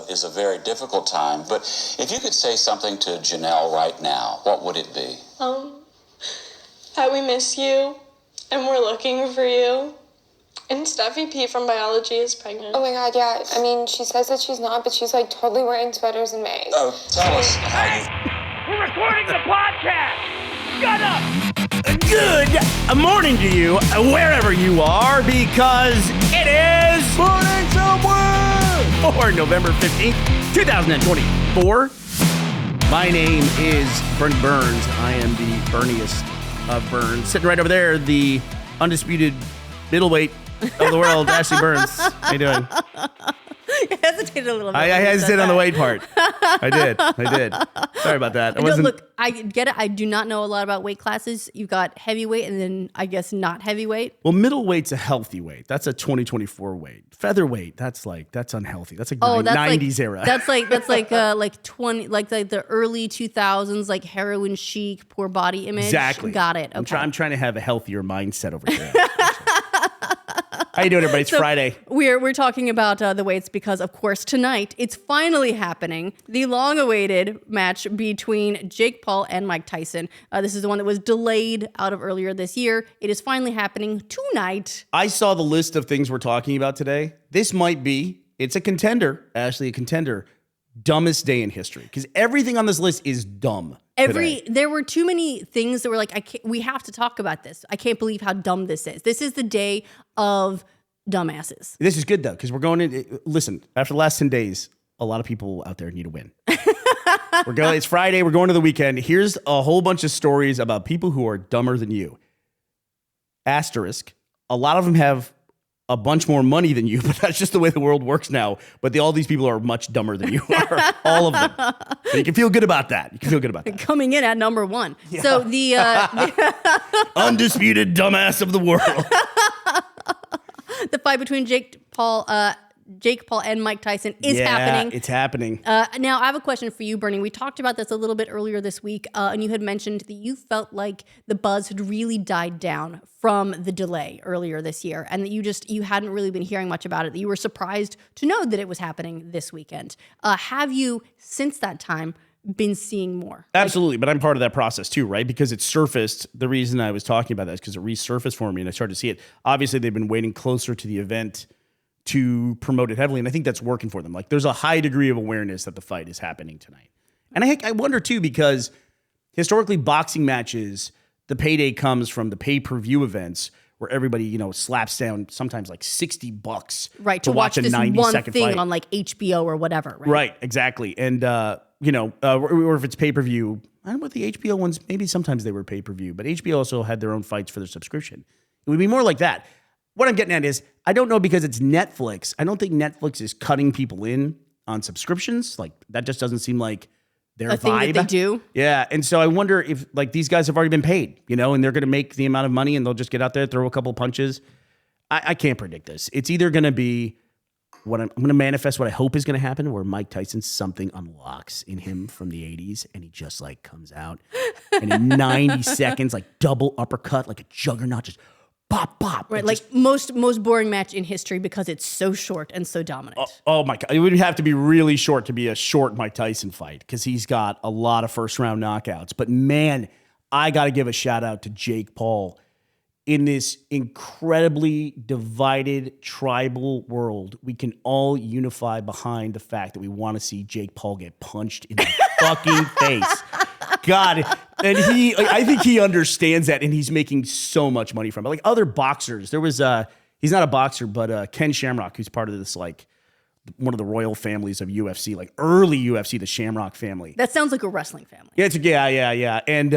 is a very difficult time. But if you could say something to Janelle right now, what would it be? That we miss you and we're looking for you. And Steffi P from biology is pregnant. Oh my God, yeah. I mean, she says that she's not, but she's like totally wearing sweaters in May. Oh, tell us how you... We're recording the podcast! Shut up! Good morning to you, wherever you are, because it is Morning Somewhere for November 15th, 2024. My name is Bernie Burns. I am the Berniest of Burns. Sitting right over there, the undisputed middleweight of the world, Ashley Burns. How you doing? You hesitated a little bit. I hesitated on the weight part. I did. Sorry about that. Look, I get it. I do not know a lot about weight classes. You've got heavyweight and then I guess not heavyweight. Well, middleweight's a healthy weight. That's a 2024 weight. Featherweight, that's unhealthy. That's like 90s era. That's like 20 like the early 2000s, like heroin chic, poor body image. Exactly. Got it. Okay. I'm trying to have a healthier mindset over here. How you doing, everybody? It's Friday. We're talking about the weights because, of course, tonight it's finally happening. The long-awaited match between Jake Paul and Mike Tyson. This is the one that was delayed out of earlier this year. It is finally happening tonight. I saw the list of things we're talking about today. This might be, it's a contender, Ashley, a contender. Dumbest day in history because everything on this list is dumb. There were too many things that were like, we have to talk about this. I can't believe how dumb this is. This is the day of dumbasses. This is good though because we're going in. Listen, after the last 10 days, a lot of people out there need a win. It's Friday. We're going to the weekend. Here's a whole bunch of stories about people who are dumber than you. Asterisk. A lot of them have a bunch more money than you, but that's just the way the world works now. But all these people are much dumber than you are, all of them. So you can feel good about that. Coming in at number one. Yeah. So the undisputed dumbass of the world. The fight between Jake Paul and Mike Tyson is happening. It's happening. Now, I have a question for you, Bernie. We talked about this a little bit earlier this week, and you had mentioned that you felt like the buzz had really died down from the delay earlier this year, and that you hadn't really been hearing much about it, that you were surprised to know that it was happening this weekend. Have you, since that time, been seeing more? Absolutely, but I'm part of that process too, right? Because it surfaced. The reason I was talking about that is because it resurfaced for me, and I started to see it. Obviously, they've been waiting closer to the event to promote it heavily, and I think that's working for them. Like, there's a high degree of awareness that the fight is happening tonight. And I wonder, too, because historically boxing matches, the payday comes from the pay-per-view events where everybody, slaps down sometimes like $60 right, to watch a 90-second thing fight on like HBO or whatever. Right, exactly. And, or if it's pay-per-view, I don't know what the HBO ones, maybe sometimes they were pay-per-view, but HBO also had their own fights for their subscription. It would be more like that. What I'm getting at is, I don't know because it's Netflix. I don't think Netflix is cutting people in on subscriptions. Like, that just doesn't seem like their vibe. Thing that they do. Yeah, and so I wonder if like these guys have already been paid, and they're going to make the amount of money and they'll just get out there, throw a couple punches. I can't predict this. It's either going to be what I'm going to manifest what I hope is going to happen, where Mike Tyson, something unlocks in him from the 80s and he just like comes out and in 90 seconds, like double uppercut, like a juggernaut, just bop, bop. Right, like most boring match in history because it's so short and so dominant. Oh my God. It would have to be really short to be a short Mike Tyson fight because he's got a lot of first-round knockouts. But man, I got to give a shout-out to Jake Paul. In this incredibly divided tribal world, we can all unify behind the fact that we want to see Jake Paul get punched in the fucking face. God, and I think he understands that, and he's making so much money from it. Like other boxers, there was he's not a boxer, but Ken Shamrock, who's part of this like one of the royal families of UFC, like early UFC, the Shamrock family. That sounds like a wrestling family. Yeah. And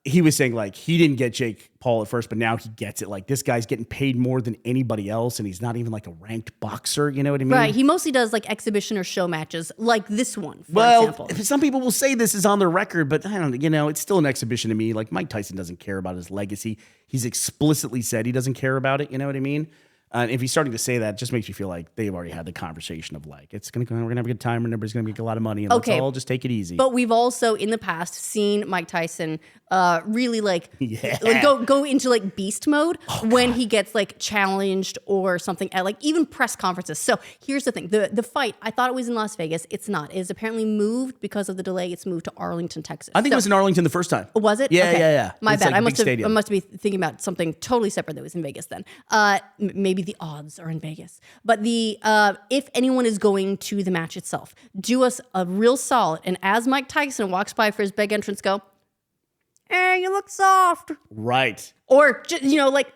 he was saying like he didn't get Jake Paul at first, but now he gets it. Like this guy's getting paid more than anybody else, and he's not even like a ranked boxer. You know what I mean? Right. He mostly does like exhibition or show matches, like this one, for example. Some people will say this is on their record, but I don't know. It's still an exhibition to me. Like Mike Tyson doesn't care about his legacy. He's explicitly said he doesn't care about it. You know what I mean? And if he's starting to say that, it just makes me feel like they've already had the conversation of like, we're gonna have a good time, and everybody's gonna make a lot of money, and let's all just take it easy. But we've also in the past seen Mike Tyson really like go into like beast mode when he gets like challenged or something at like even press conferences. So here's the thing: the fight, I thought it was in Las Vegas. It's not. It is apparently moved because of the delay. It's moved to Arlington, Texas. I think it was in Arlington the first time. Was it? Yeah, okay. yeah. My It's bad. like I must be thinking about something totally separate that was in Vegas then. Maybe the odds are in Vegas. But the if anyone is going to the match itself, do us a real solid. And as Mike Tyson walks by for his big entrance, go, you look soft. Right. Or, like,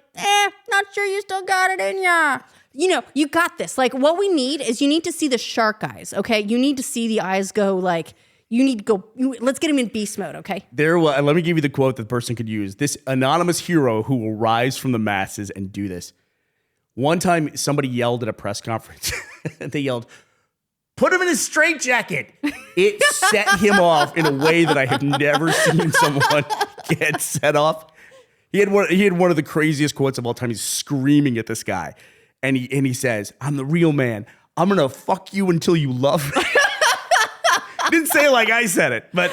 not sure you still got it in ya. You got this. Like, what we need is you need to see the shark eyes, okay? You need to see the eyes go like, let's get him in beast mode, okay? Let me give you the quote that the person could use. This anonymous hero who will rise from the masses and do this. One time, somebody yelled at a press conference. They yelled, "Put him in a straitjacket." It set him off in a way that I have never seen someone get set off. He had one of the craziest quotes of all time. He's screaming at this guy. And he says, "I'm the real man. I'm going to fuck you until you love me." Didn't say it like I said it, but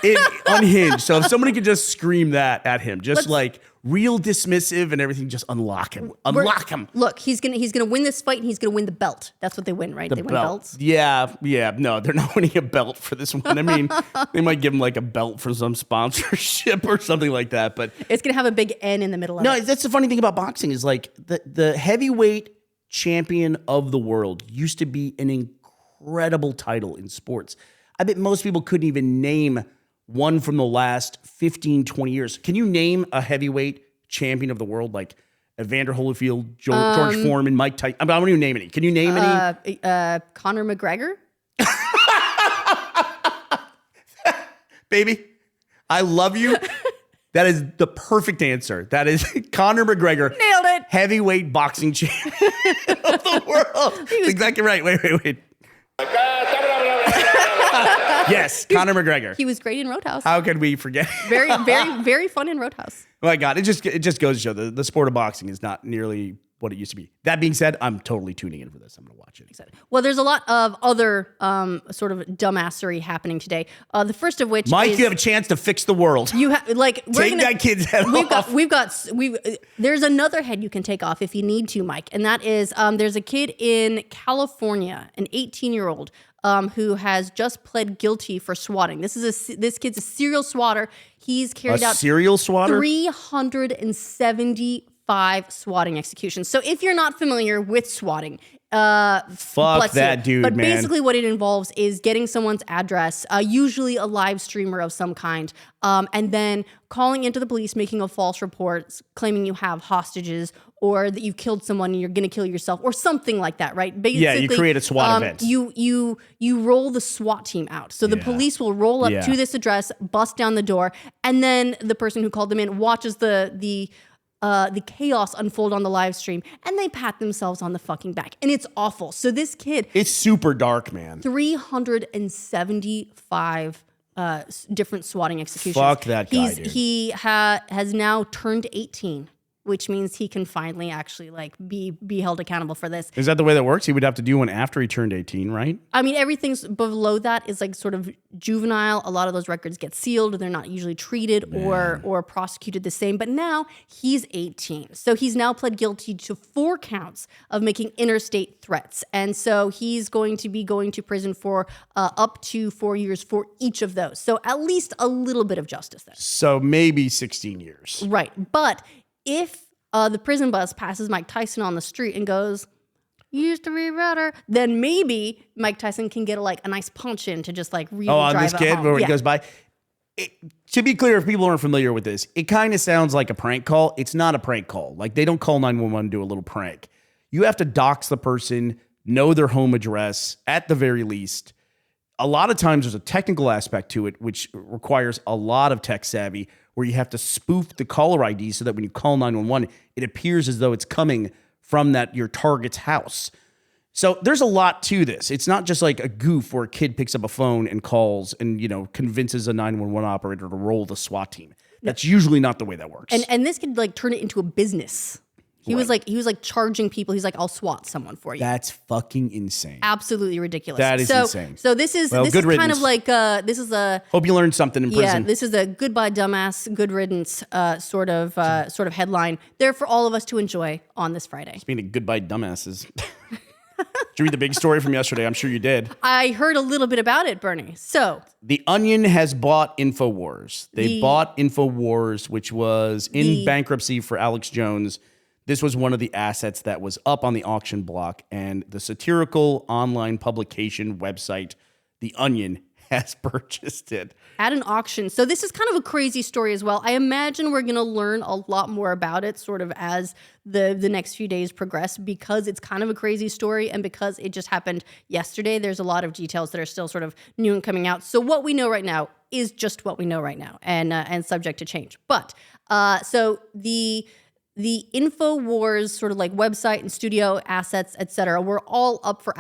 it unhinged. So if somebody could just scream that at him, like real dismissive and everything, just unlock him. Unlock him. Look, he's gonna win this fight and he's gonna win the belt. That's what they win, right? They win belts. Yeah. No, they're not winning a belt for this one. I mean, they might give him like a belt for some sponsorship or something like that, but it's gonna have a big N in the middle of it. No, that's the funny thing about boxing is like the heavyweight champion of the world used to be an incredible title in sports. I bet most people couldn't even name one from the last 15, 20 years. Can you name a heavyweight champion of the world like Evander Holyfield, George Foreman, Mike Tyson? I don't even name any. Can you name any? Conor McGregor? Baby, I love you. That is the perfect answer. That is Conor McGregor. Nailed it. Heavyweight boxing champion of the world. That's exactly right. Wait. Yes, Conor McGregor. He was great in Roadhouse. How could we forget? Very, very, very fun in Roadhouse. Oh my God, it just goes to show the sport of boxing is not nearly what it used to be. That being said, I'm totally tuning in for this. I'm going to watch it. Well, there's a lot of other sort of dumbassery happening today. The first of which, Mike, you have a chance to fix the world. You have take that kid's head off. There's another head you can take off if you need to, Mike, and that is there's a kid in California, an 18-year-old. Who has just pled guilty for swatting. This kid's a serial swatter. He's carried out serial swatter? 375 swatting executions. So if you're not familiar with swatting, fuck that dude, but man. Basically what it involves is getting someone's address, usually a live streamer of some kind, and then calling into the police, making a false report, claiming you have hostages or that you've killed someone and you're going to kill yourself or something like that, right? Basically, yeah, you create a SWAT event. You roll the SWAT team out. So the police will roll up to this address, bust down the door, and then the person who called them in watches the chaos unfold on the live stream, and they pat themselves on the fucking back. And it's awful. So this kid... It's super dark, man. 375 different swatting executions. Fuck that guy, dude. He has now turned 18, which means he can finally actually be held accountable for this. Is that the way that works? He would have to do one after he turned 18, right? I mean, everything's below that is like sort of juvenile. A lot of those records get sealed. They're not usually treated or prosecuted the same. But now he's 18. So he's now pled guilty to 4 counts of making interstate threats. And so he's going to prison for up to 4 years for each of those. So at least a little bit of justice there. So maybe 16 years. Right. But if the prison bus passes Mike Tyson on the street and goes, "You used to be better," then maybe Mike Tyson can get a nice punch in to just really on drive this it kid home. where he goes by. To be clear, if people aren't familiar with this, it kind of sounds like a prank call. It's not a prank call. They don't call 911 to do a little prank. You have to dox the person, know their home address at the very least. A lot of times there's a technical aspect to it, which requires a lot of tech savvy, where you have to spoof the caller ID so that when you call 911, it appears as though it's coming from your target's house. So there's a lot to this. It's not just like a goof where a kid picks up a phone and calls and, convinces a 911 operator to roll the SWAT team. That's usually not the way that works. And this could turn it into a business. He was like charging people. He's like, I'll swat someone for you. That's fucking insane. Absolutely ridiculous. That is insane. So this is kind of like this is a Hope you learned something in prison. this is a goodbye dumbass, good riddance sort of headline there for all of us to enjoy on this Friday. Speaking of goodbye dumbasses. Did you read the big story from yesterday? I'm sure you did. I heard a little bit about it, Bernie. So The Onion has bought Infowars. They bought Infowars, which was in bankruptcy for Alex Jones. This was one of the assets that was up on the auction block, and the satirical online publication website, The Onion, has purchased it. at an auction. So this is kind of a crazy story as well. I imagine we're going to learn a lot more about it sort of as the next few days progress, because it's kind of a crazy story and because it just happened yesterday. There's a lot of details that are still sort of new and coming out. So what we know right now is just what we know right now, and subject to change. But so the Infowars sort of like website and studio assets, et cetera, were all up for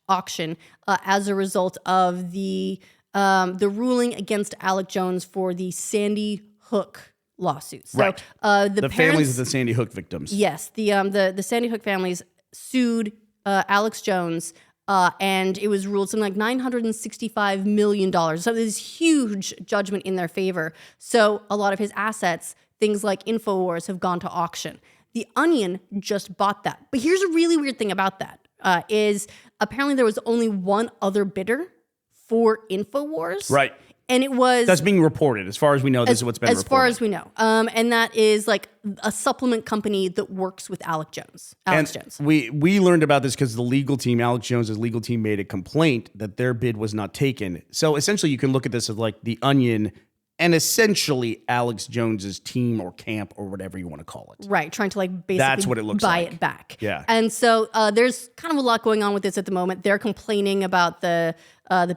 auction as a result of the ruling against Alex Jones for the Sandy Hook lawsuit. So, Right. The families of the Sandy Hook victims. Yes, the Sandy Hook families sued Alex Jones, and it was ruled something like $965 million. So there's huge judgment in their favor. So a lot of his assets, things like Infowars, have gone to auction. The Onion just bought that. But here's a really weird thing about that, is apparently there was only one other bidder for Infowars. Right. And it was... That's being reported. As far as we know, this is what's been reported. As far as we know. And that is like a supplement company that works with Alex Jones. We learned about this because the legal team, Alex Jones's legal team, made a complaint that their bid was not taken. So essentially you can look at this as like The Onion and essentially Alex Jones's team or camp or whatever you want to call it. Right, trying to like basically That's what it looks buy like. it back. Yeah. And so there's kind of a lot going on with this at the moment. They're complaining about the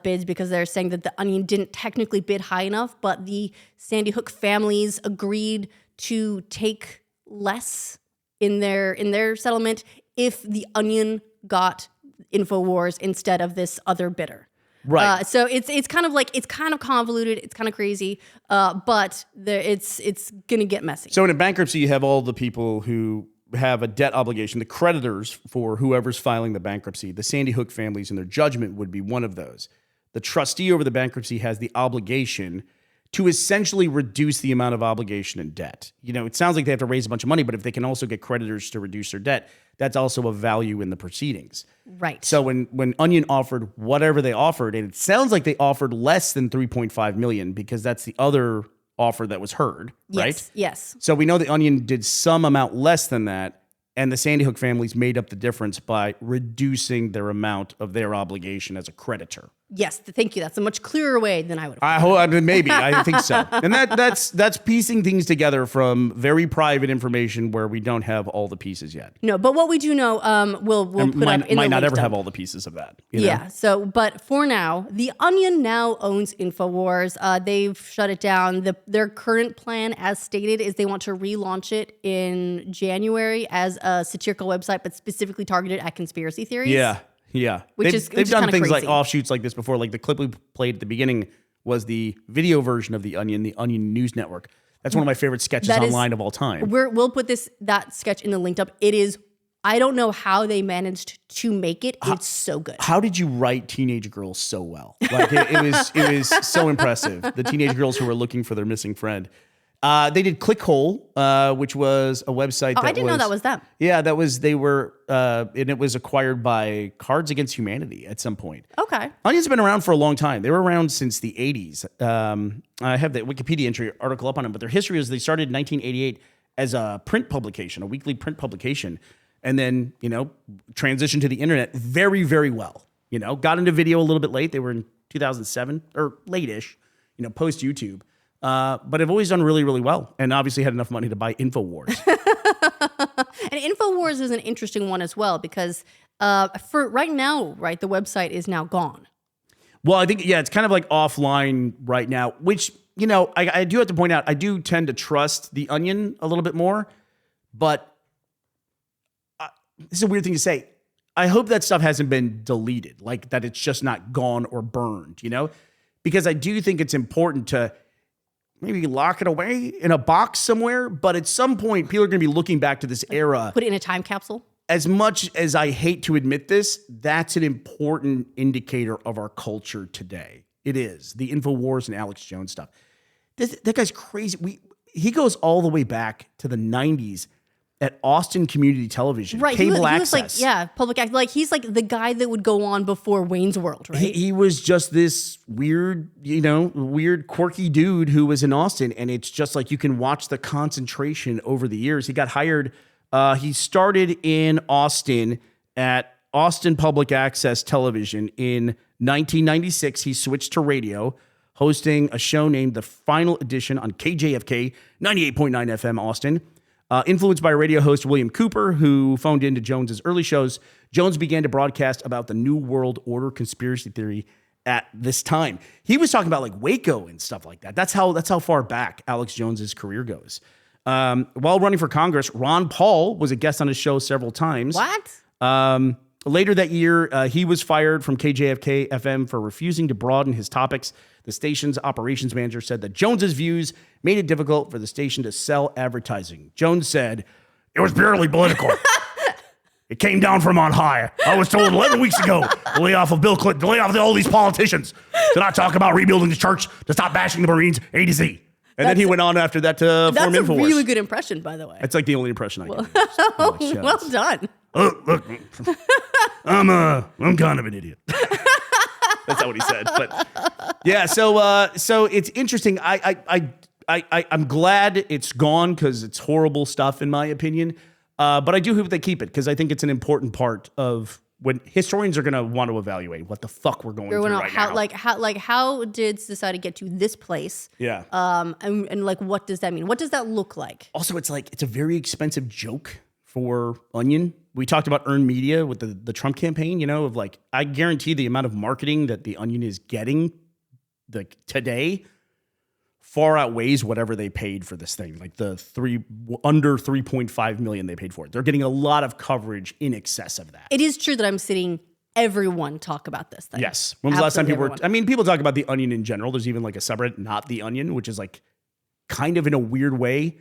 bids because they're saying that The Onion didn't technically bid high enough, but the Sandy Hook families agreed to take less in their settlement if The Onion got Infowars instead of this other bidder. Right. So it's kind of like, it's kind of convoluted, it's kind of crazy, but it's gonna get messy. So in a bankruptcy, you have all the people who have a debt obligation, the creditors for whoever's filing the bankruptcy. The Sandy Hook families and their judgment would be one of those. The trustee over the bankruptcy has the obligation to essentially reduce the amount of obligation and debt. You know, it sounds like they have to raise a bunch of money, but if they can also get creditors to reduce their debt, that's also a value in the proceedings. Right. So when Onion offered whatever they offered, and it sounds like they offered less than $3.5 million because that's the other offer that was heard, right? Yes. So we know the Onion did some amount less than that, and the Sandy Hook families made up the difference by reducing their amount of their obligation as a creditor. Yes, thank you. That's a much clearer way than I would have. I mean, maybe. I think so. And that's piecing things together from very private information where we don't have all the pieces yet. No, but what we do know, we'll put up in the might not link ever dump. have all the pieces of that. You know? Yeah. So, but for now, The Onion now owns Infowars. They've shut it down. Their current plan, as stated, is they want to relaunch it in January as a satirical website, but specifically targeted at conspiracy theories. Yeah. Yeah. Which They've is done kinda things like crazy. offshoots like this before. Like the clip we played at the beginning was the video version of The Onion News Network. That's one of my favorite sketches online of all time. We'll put that sketch in the link up. It is, I don't know how they managed to make it. It's so good. How did you write teenage girls so well? Like it was so impressive. The teenage girls who were looking for their missing friend. They did Clickhole, which was a website. I didn't know that was them. Yeah, and it was acquired by Cards Against Humanity at some point. Okay. Onion's been around for a long time. They were around since the 80s. I have the Wikipedia article up on them, but their history is they started in 1988 as a print publication, a weekly print publication, and then, transitioned to the internet very, very well. Got into video a little bit late. They were in 2007 or late-ish, post YouTube. But have always done really, really well, and obviously had enough money to buy Infowars. And Infowars is an interesting one as well because for right now, right, the website is now gone. Well, I think, it's kind of like offline right now, which, I do have to point out, I do tend to trust The Onion a little bit more, but this is a weird thing to say. I hope that stuff hasn't been deleted, like that it's just not gone or burned, because I do think it's important to maybe lock it away in a box somewhere. But at some point, people are going to be looking back to this era. Put it in a time capsule. As much as I hate to admit this, that's an important indicator of our culture today. It is. The Infowars and Alex Jones stuff. That guy's crazy. He goes all the way back to the 90s at Austin Community Television, right? Cable he access. was like, public access. Like he's like the guy that would go on before Wayne's World, right? He was just this weird, quirky dude who was in Austin, and it's just like you can watch the concentration over the years. He got hired. He started in Austin at Austin Public Access Television in 1996. He switched to radio, hosting a show named The Final Edition on KJFK 98.9 FM Austin. Influenced by radio host William Cooper, who phoned into Jones's early shows, Jones began to broadcast about the New World Order conspiracy theory at this time. He was talking about like Waco and stuff like that. That's how far back Alex Jones's career goes. While running for Congress, Ron Paul was a guest on his show several times. What? Later that year, he was fired from KJFK FM for refusing to broaden his topics. The station's operations manager said that Jones's views made it difficult for the station to sell advertising. Jones said, "It was purely political. It came down from on high. I was told 11 weeks ago to lay off of Bill Clinton, to lay off all these politicians, to not talk about rebuilding the church, to stop bashing the Marines, A to Z." And then he went on after that to form Infowars. That's a really good impression, by the way. That's like the only impression I can do. Well done. Look, I'm kind of an idiot. That's not what he said, but yeah. So it's interesting. I'm glad it's gone because it's horrible stuff in my opinion. But I do hope they keep it because I think it's an important part of when historians are going to want to evaluate what the fuck we're going through right now. How did society get to this place? Yeah. And like, what does that mean? What does that look like? Also, it's a very expensive joke for Onion. We talked about earned media with the Trump campaign, of like, I guarantee the amount of marketing that the Onion is getting today far outweighs whatever they paid for this thing. Like under 3.5 million they paid for it. They're getting a lot of coverage in excess of that. It is true that I'm seeing everyone talk about this thing. Yes. When was the last time people talk about the Onion in general? There's even like a subreddit, Not The Onion, which is like kind of in a weird way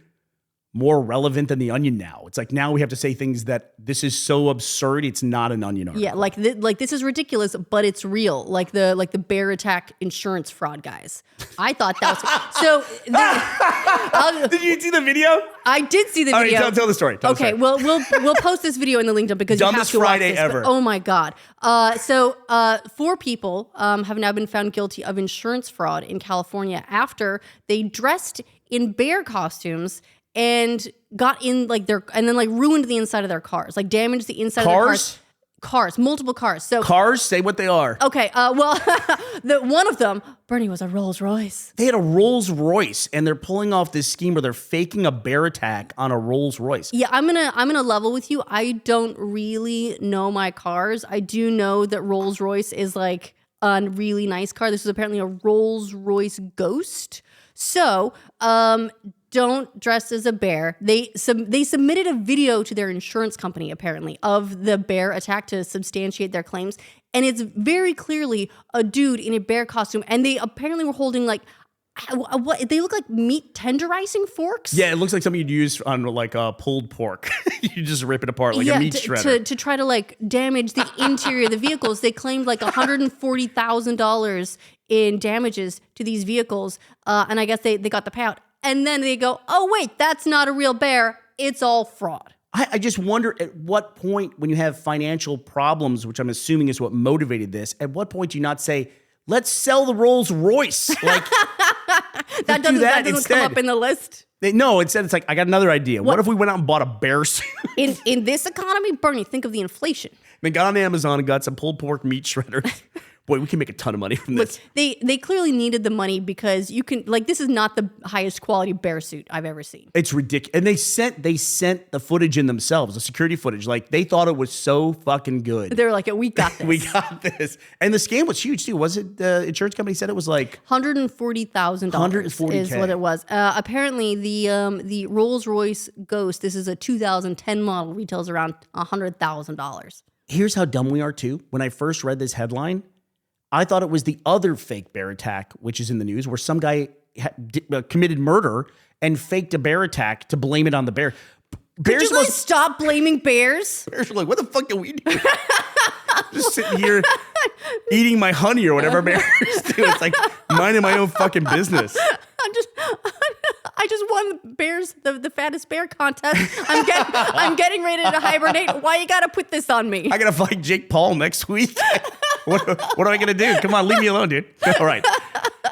more relevant than the Onion now. It's like now we have to say things that this is so absurd, it's not an Onion article. Yeah, like this is ridiculous, but it's real. Like the bear attack insurance fraud guys. I thought that was so. Did you see the video? I did see the video. All right, tell the story. Okay, well we'll post this video in the link up because you have to Friday watch this. ever. But, oh my god! So 4 people have now been found guilty of insurance fraud in California after they dressed in bear costumes and got in and then ruined the inside of their cars, like damaged the inside of their cars. Cars, multiple cars. So cars, say what they are. Okay, well, one of them, Bernie, was a Rolls Royce. They had a Rolls Royce, and they're pulling off this scheme where they're faking a bear attack on a Rolls Royce. Yeah, I'm gonna level with you. I don't really know my cars. I do know that Rolls Royce is like a really nice car. This was apparently a Rolls Royce Ghost. So, don't dress as a bear. They submitted a video to their insurance company, apparently, of the bear attack to substantiate their claims. And it's very clearly a dude in a bear costume. And they apparently were holding what they look like meat tenderizing forks. Yeah, it looks like something you'd use on like pulled pork. You just rip it apart like a meat shredder. To try to damage the interior of the vehicles. They claimed $140,000 in damages to these vehicles. And I guess they got the payout. And then they go, oh, wait, that's not a real bear. It's all fraud. I just wonder at what point when you have financial problems, which I'm assuming is what motivated this, at what point do you not say, let's sell the Rolls Royce? Like, that doesn't come up in the list. Instead it's like, I got another idea. What if we went out and bought a bear suit? in this economy, Bernie, think of the inflation. They got on Amazon and got some pulled pork meat shredders. Boy, we can make a ton of money from this. Look, they clearly needed the money because you can this is not the highest quality bear suit I've ever seen. It's ridiculous. And they sent the footage in themselves, the security footage. Like they thought it was so fucking good. They were like, we got this. We got this. And the scam was huge too. Was it the insurance company said it was like $140,000 is what it was. Apparently the Rolls Royce Ghost, this is a 2010 model, retails around $100,000. Here's how dumb we are too. When I first read this headline, I thought it was the other fake bear attack, which is in the news, where some guy committed murder and faked a bear attack to blame it on the bear. Could you guys stop blaming bears? Bears are like, what the fuck do we do? Just sitting here eating my honey or whatever bears do. It's like minding my own fucking business. I just won bears the fattest bear contest. I'm getting ready to hibernate. Why you gotta put this on me? I gotta fight Jake Paul next week. What am I gonna do? Come on, leave me alone, dude. All right.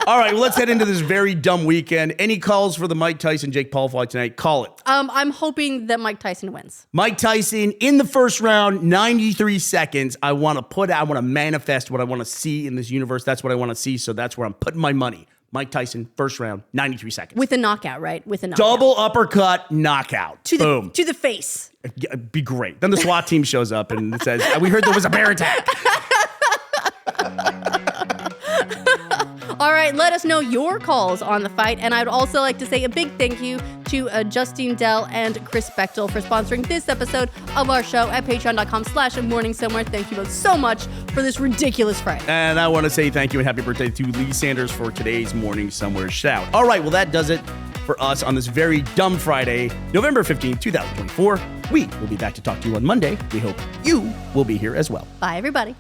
Well, let's head into this very dumb weekend. Any calls for the Mike Tyson Jake Paul fight tonight? Call it. I'm hoping that Mike Tyson wins. Mike Tyson in the first round, 93 seconds. I want to manifest what I want to see in this universe. That's what I want to see. So that's where I'm putting my money. Mike Tyson, first round, 93 seconds. With a knockout, right? With a knockout. Double uppercut, knockout. Boom. To the face. It'd be great. Then the SWAT team shows up and it says, we heard there was a bear attack. All right, let us know your calls on the fight. And I'd also like to say a big thank you to Justine Dell and Chris Bechtel for sponsoring this episode of our show at patreon.com/morning somewhere. Thank you both so much for this ridiculous Friday. And I want to say thank you and happy birthday to Lee Sanders for today's Morning Somewhere shout. All right, well, that does it for us on this very dumb Friday, November 15th, 2024. We will be back to talk to you on Monday. We hope you will be here as well. Bye, everybody.